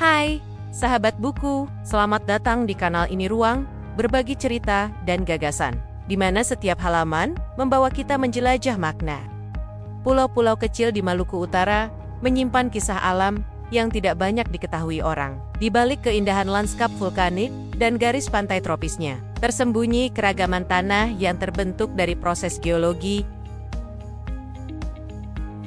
Hai, sahabat buku, selamat datang di kanal ini Ruang, berbagi cerita dan gagasan, di mana setiap halaman membawa kita menjelajah makna. Pulau-pulau kecil di Maluku Utara menyimpan kisah alam yang tidak banyak diketahui orang. Di balik keindahan lanskap vulkanik dan garis pantai tropisnya, tersembunyi keragaman tanah yang terbentuk dari proses geologi.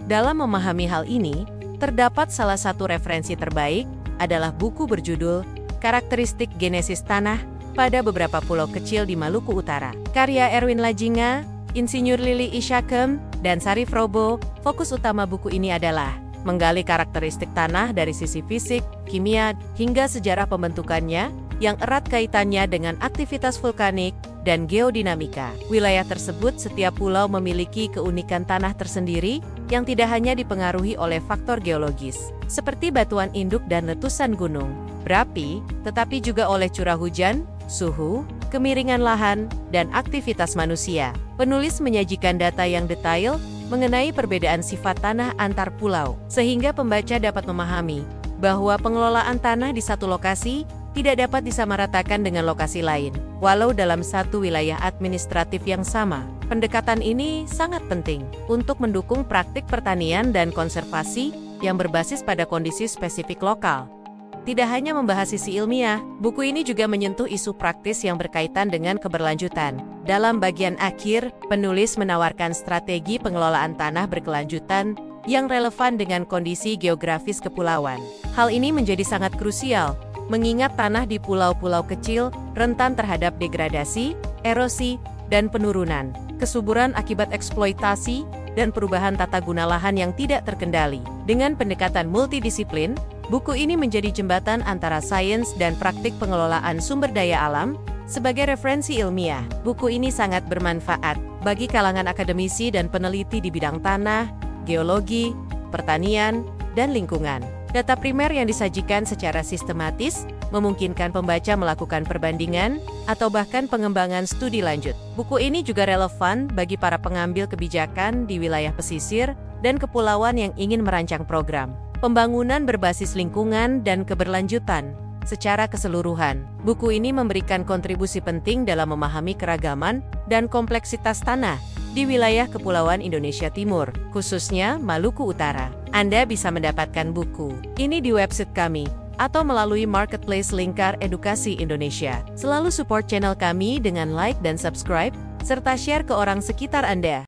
Dalam memahami hal ini, terdapat salah satu referensi terbaik adalah buku berjudul Karakteristik Genesis Tanah pada Beberapa Pulau Kecil di Maluku Utara. Karya Erwin Lajinga, Insinyur Lili Ishakem, dan Sarif Robo. Fokus utama buku ini adalah menggali karakteristik tanah dari sisi fisik, kimia, hingga sejarah pembentukannya yang erat kaitannya dengan aktivitas vulkanik dan geodinamika. Wilayah tersebut setiap pulau memiliki keunikan tanah tersendiri yang tidak hanya dipengaruhi oleh faktor geologis, seperti batuan induk dan letusan gunung berapi, tetapi juga oleh curah hujan, suhu, kemiringan lahan, dan aktivitas manusia. Penulis menyajikan data yang detail mengenai perbedaan sifat tanah antar pulau, sehingga pembaca dapat memahami bahwa pengelolaan tanah di satu lokasi tidak dapat disamaratakan dengan lokasi lain, walau dalam satu wilayah administratif yang sama. Pendekatan ini sangat penting untuk mendukung praktik pertanian dan konservasi yang berbasis pada kondisi spesifik lokal. Tidak hanya membahas sisi ilmiah, buku ini juga menyentuh isu praktis yang berkaitan dengan keberlanjutan. Dalam bagian akhir, penulis menawarkan strategi pengelolaan tanah berkelanjutan yang relevan dengan kondisi geografis kepulauan. Hal ini menjadi sangat krusial, mengingat tanah di pulau-pulau kecil rentan terhadap degradasi, erosi, dan penurunan, kesuburan akibat eksploitasi, dan perubahan tata guna lahan yang tidak terkendali. Dengan pendekatan multidisiplin, buku ini menjadi jembatan antara sains dan praktik pengelolaan sumber daya alam. Sebagai referensi ilmiah, buku ini sangat bermanfaat bagi kalangan akademisi dan peneliti di bidang tanah, geologi, pertanian, dan lingkungan. Data primer yang disajikan secara sistematis memungkinkan pembaca melakukan perbandingan atau bahkan pengembangan studi lanjut. Buku ini juga relevan bagi para pengambil kebijakan di wilayah pesisir dan kepulauan yang ingin merancang program pembangunan berbasis lingkungan dan keberlanjutan. Secara keseluruhan, buku ini memberikan kontribusi penting dalam memahami keragaman dan kompleksitas tanah di wilayah kepulauan Indonesia Timur, khususnya Maluku Utara. Anda bisa mendapatkan buku ini di website kami atau melalui marketplace Lingkar Edukasi Indonesia. Selalu support channel kami dengan like dan subscribe, serta share ke orang sekitar Anda.